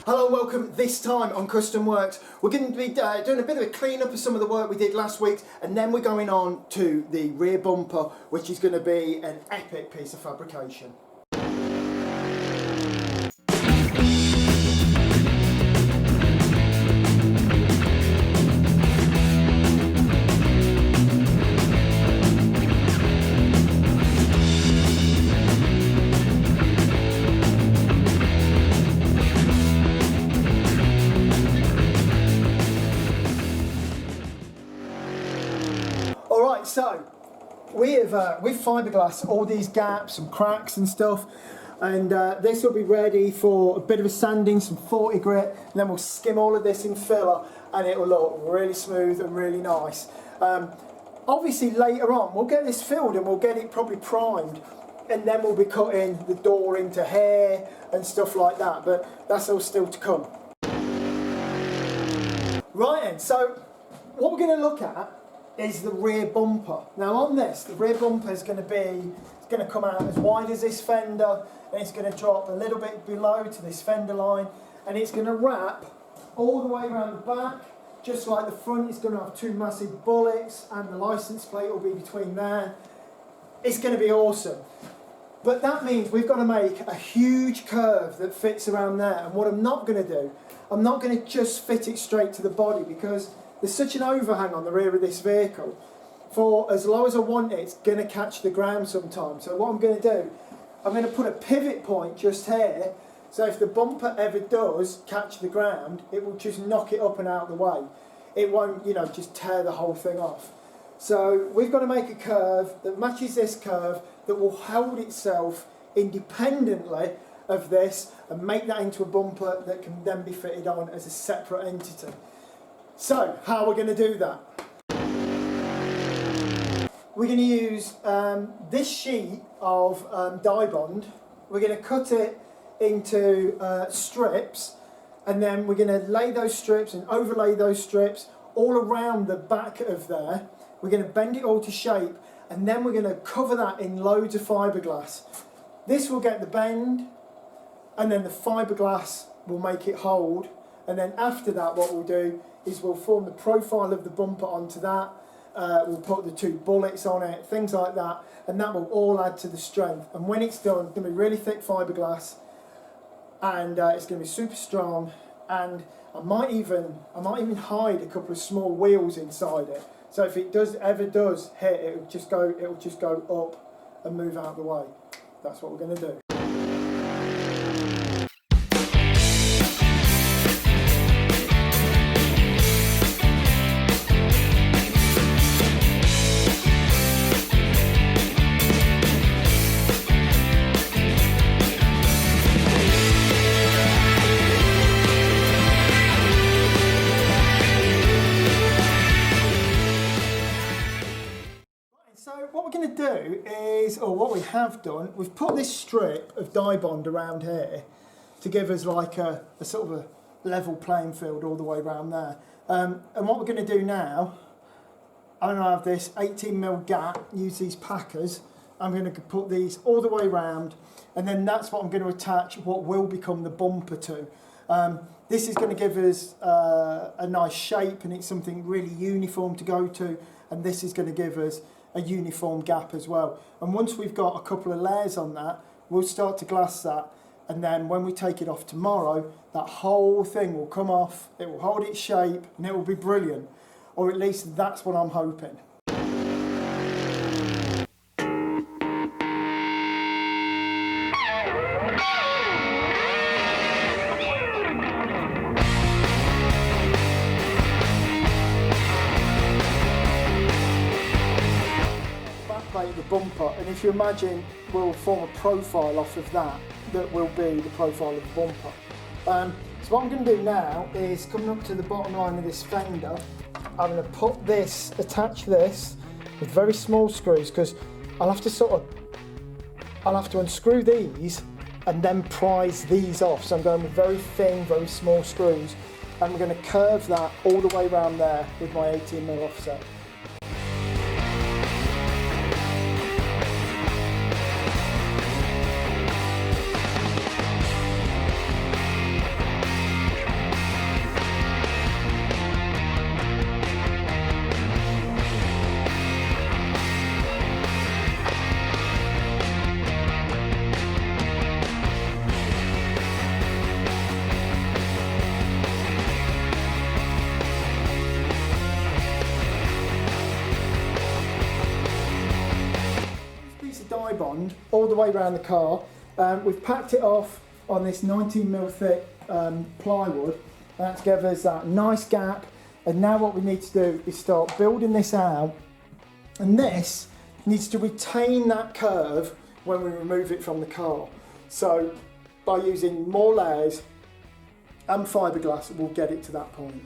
Hello and welcome. This time on Custom Works we're going to be doing a bit of a clean up of some of the work we did last week, and then we're going on to the rear bumper, which is going to be an epic piece of fabrication. Alright, so we've fibreglass all these gaps and cracks and stuff, and this will be ready for a bit of a sanding, some 40 grit, and then we'll skim all of this in filler and it will look really smooth and really nice. Obviously later on we'll get this filled and we'll get it probably primed, and then we'll be cutting the door into hair and stuff like that, but that's all still to come. Right then, so what we're going to look at is the rear bumper. Now on this, the rear bumper is going to come out as wide as this fender, and it's going to drop a little bit below to this fender line, and it's going to wrap all the way around the back, just like the front. It's going to have two massive bullets, and the license plate will be between there. It's going to be awesome. But that means we've got to make a huge curve that fits around there, and what I'm not going to do, I'm not going to just fit it straight to the body, because there's such an overhang on the rear of this vehicle. For as low as I want it, it's going to catch the ground sometimes. So what I'm going to do, I'm going to put a pivot point just here, so if the bumper ever does catch the ground, it will just knock it up and out of the way. It won't, just tear the whole thing off. So we've got to make a curve that matches this curve, that will hold itself independently of this, and make that into a bumper that can then be fitted on as a separate entity. So, how we're going to do that? We're going to use this sheet of dye bond. We're going to cut it into strips, and then we're going to lay those strips and overlay those strips all around the back of there. We're going to bend it all to shape, and then we're going to cover that in loads of fibreglass. This will get the bend, and then the fibreglass will make it hold, and then after that what we'll do is we'll form the profile of the bumper onto that, we'll put the two bullets on it, things like that, and that will all add to the strength. And when it's done, it's going to be really thick fibreglass, and it's going to be super strong, and I might even hide a couple of small wheels inside it, so if it ever does hit, it'll just go up and move out of the way. That's what we're going to do. So what we're going to do is, or what we have done, we've put this strip of dye bond around here to give us like a sort of a level playing field all the way around there. And what we're going to do now, I'm going to have this 18mm gap, use these packers. I'm going to put these all the way around, and then that's what I'm going to attach what will become the bumper to. This is going to give us a nice shape, and it's something really uniform to go to, and this is going to give us a uniform gap as well. And once we've got a couple of layers on that, we'll start to glass that, and then when we take it off tomorrow, that whole thing will come off, it will hold its shape, and it will be brilliant. Or at least that's what I'm hoping. The bumper, and if you imagine, we'll form a profile off of that will be the profile of the bumper. So what I'm going to do now is, coming up to the bottom line of this fender, I'm going to attach this with very small screws, because I'll have to unscrew these and then prise these off. So I'm going with very thin, very small screws, and we're going to curve that all the way around there with my 18mm offset. piece of dye bond all the way around the car. We've packed it off on this 19mm thick plywood. That gives us that nice gap. And now what we need to do is start building this out. And this needs to retain that curve when we remove it from the car. So by using more layers and fibreglass, we'll get it to that point.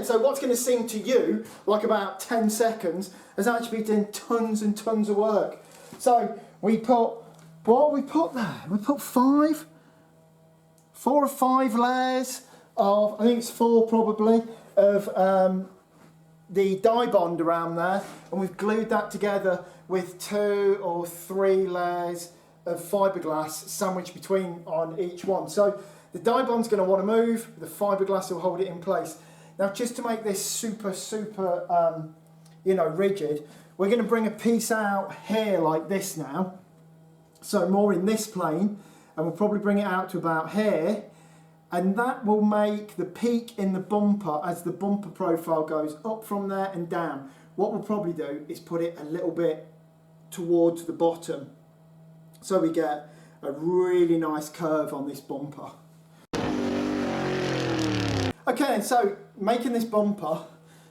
So what's going to seem to you like about 10 seconds has actually been tons and tons of work. So we put, what we put there? We put 4 or 5 layers of, I think it's 4 probably, of the dye bond around there, and we've glued that together with 2 or 3 layers of fibreglass sandwiched between on each one. So the dye bond's going to want to move, the fibreglass will hold it in place. Now, just to make this super rigid, we're going to bring a piece out here like this now. So more in this plane, and we'll probably bring it out to about here. And that will make the peak in the bumper as the bumper profile goes up from there and down. What we'll probably do is put it a little bit towards the bottom, so we get a really nice curve on this bumper. Okay, and so making this bumper,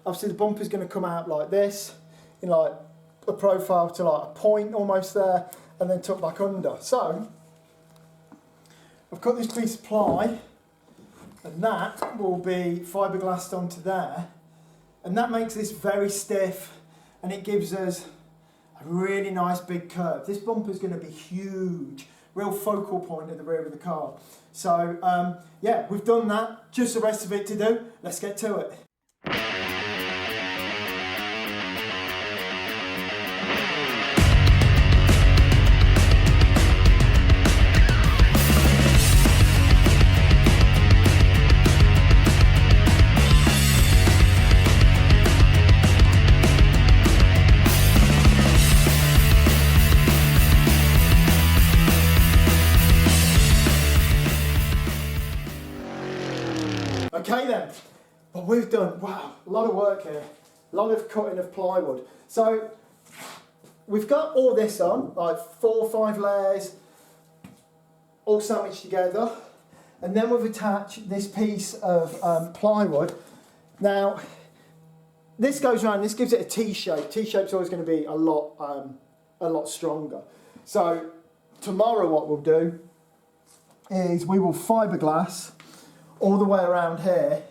obviously the bumper is going to come out like this, in like a profile to like a point almost there, and then tuck back under. So I've cut this piece of ply, and that will be fibreglassed onto there, and that makes this very stiff, and it gives us a really nice big curve. This bumper is going to be huge, real focal point at the rear of the car. So yeah, we've done that, just the rest of it to do. Let's get to it. Okay then, but we've done, wow, a lot of work here, a lot of cutting of plywood. So we've got all this on, like 4 or 5 layers, all sandwiched together, and then we've attached this piece of plywood. Now, this goes around, this gives it a T-shape. T-shape's always going to be a lot stronger. So tomorrow what we'll do is we will fibreglass all the way around here,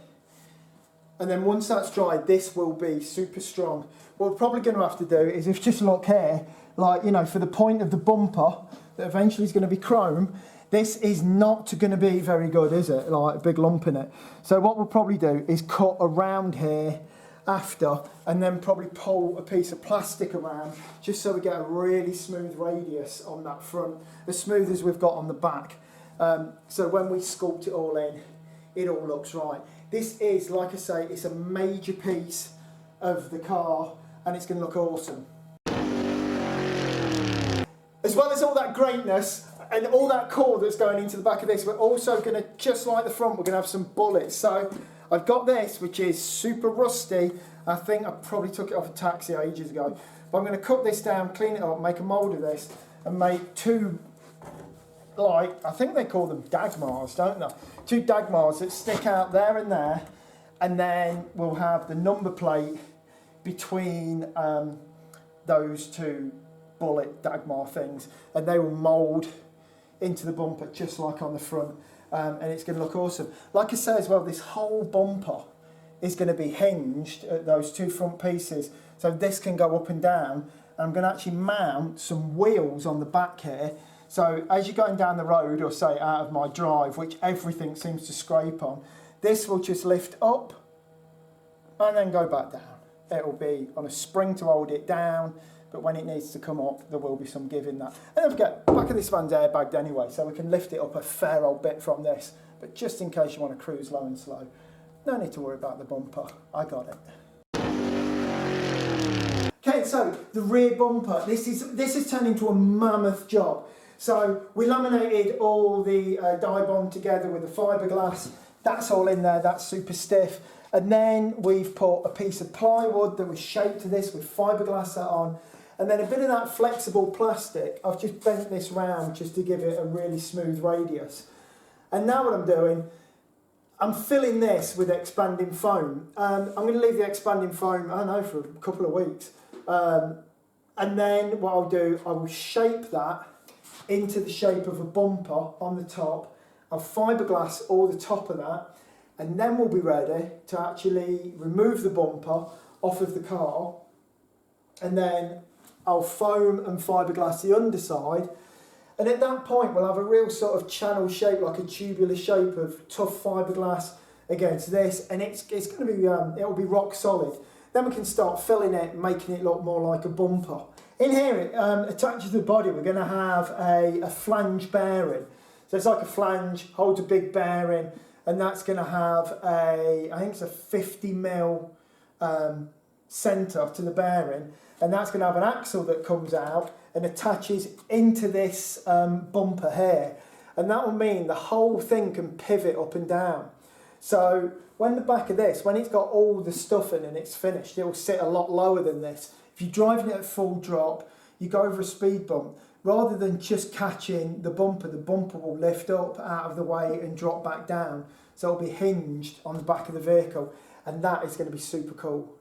and then once that's dried, this will be super strong. What we're probably going to have to do is, if just look here, like, you know, for the point of the bumper that eventually is going to be chrome, this is not going to be very good, is it? Like a big lump in it. So what we'll probably do is cut around here after, and then probably pull a piece of plastic around, just so we get a really smooth radius on that front, as smooth as we've got on the back. So when we sculpt it all in, it all looks right. This is, like I say, it's a major piece of the car, and it's going to look awesome. as well as all that greatness and all that core that's going into the back of this, we're also going to, just like the front, we're going to have some bullets. So I've got this, which is super rusty. I think I probably took it off a taxi ages ago. But I'm going to cut this down, clean it up, make a mould of this, and make two, like, I think they call them dagmars, don't they? Two dagmars that stick out there, and then we'll have the number plate between those two bullet dagmar things, and they will mould into the bumper just like on the front, and it's going to look awesome. Like I say as well, this whole bumper is going to be hinged at those two front pieces, so this can go up and down, and I'm going to actually mount some wheels on the back here, so as you're going down the road, or say out of my drive, which everything seems to scrape on, this will just lift up and then go back down. It'll be on a spring to hold it down, but when it needs to come up, there will be some give in that. And don't forget, back of this van's airbagged anyway, so we can lift it up a fair old bit from this. But just in case you want to cruise low and slow, no need to worry about the bumper. I got it. Okay, so the rear bumper. This has turned into a mammoth job. So we laminated all the dye bond together with the fibreglass. That's all in there. That's super stiff. And then we've put a piece of plywood that was shaped to this with fibreglass on. And then a bit of that flexible plastic, I've just bent this round just to give it a really smooth radius. And now what I'm doing, I'm filling this with expanding foam. I'm going to leave the expanding foam, I don't know, for a couple of weeks. And then what I'll do, I will shape that into the shape of a bumper on the top. I'll fibreglass all the top of that. And then we'll be ready to actually remove the bumper off of the car. And then I'll foam and fibreglass the underside, and at that point we'll have a real sort of channel shape, like a tubular shape of tough fibreglass against this, and it's going to be it'll be rock solid. Then we can start filling it, making it look more like a bumper. In here, attached to the body, we're going to have a flange bearing. So it's like a flange, holds a big bearing, and that's going to have I think it's a 50mm centre to the bearing. And that's going to have an axle that comes out and attaches into this bumper here. And that will mean the whole thing can pivot up and down. So when the back of this, when it's got all the stuff in and it's finished, it will sit a lot lower than this. If you're driving it at full drop, you go over a speed bump, rather than just catching the bumper will lift up out of the way and drop back down. So it'll be hinged on the back of the vehicle. And that is going to be super cool.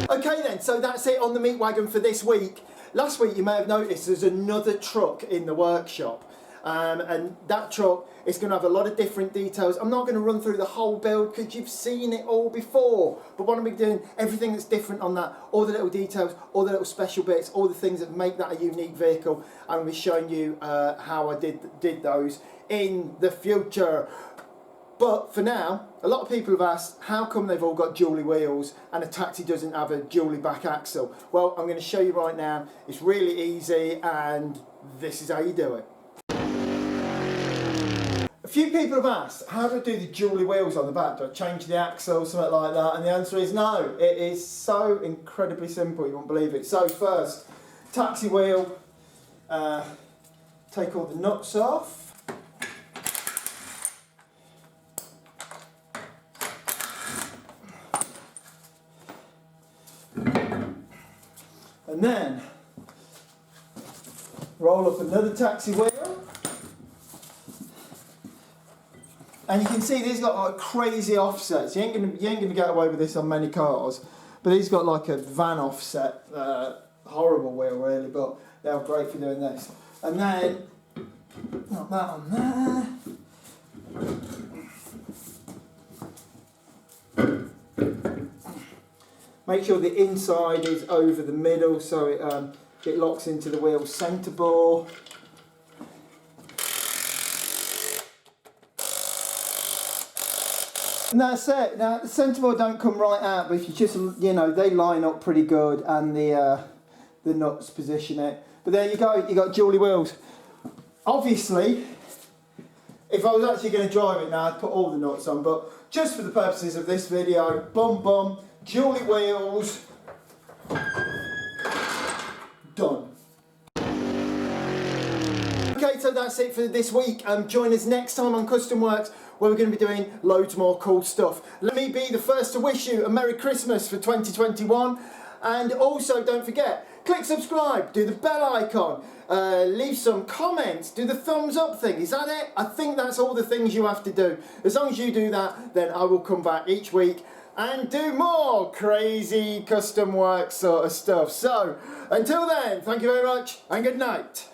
Okay then, so that's it on the meat wagon for this week. Last week you may have noticed there's another truck in the workshop, and that truck is going to have a lot of different details. I'm not going to run through the whole build because you've seen it all before, but what I'm going to be doing, everything that's different on that, all the little details, all the little special bits, all the things that make that a unique vehicle, and I'll be showing you how I did those in the future. But for now, a lot of people have asked, how come they've all got dually wheels and a taxi doesn't have a dually back axle? Well, I'm going to show you right now. It's really easy, and this is how you do it. A few people have asked, how do I do the dually wheels on the back? Do I change the axle, something like that? And the answer is no. It is so incredibly simple, you won't believe it. So first, taxi wheel, take all the nuts off. And then roll up another taxi wheel, and you can see these got like crazy offsets. You ain't gonna get away with this on many cars, but these got like a van offset, horrible wheel really, but they're great for doing this. And then knock that on there. Make sure the inside is over the middle so it locks into the wheel centre bore. And that's it. Now the centre bore don't come right out, but if you just, they line up pretty good, and the nuts position it. But there you go, you got dually wheels. Obviously, if I was actually going to drive it now, I'd put all the nuts on, but just for the purposes of this video, dually wheels, done. righto, that's it for this week. Join us next time on Custom Works, where we're going to be doing loads more cool stuff. Let me be the first to wish you a Merry Christmas for 2021. And also, don't forget, click subscribe, do the bell icon, leave some comments, do the thumbs up thing. Is that it? I think that's all the things you have to do. As long as you do that, then I will come back each week and do more crazy custom work sort of stuff. So, until then, thank you very much and good night.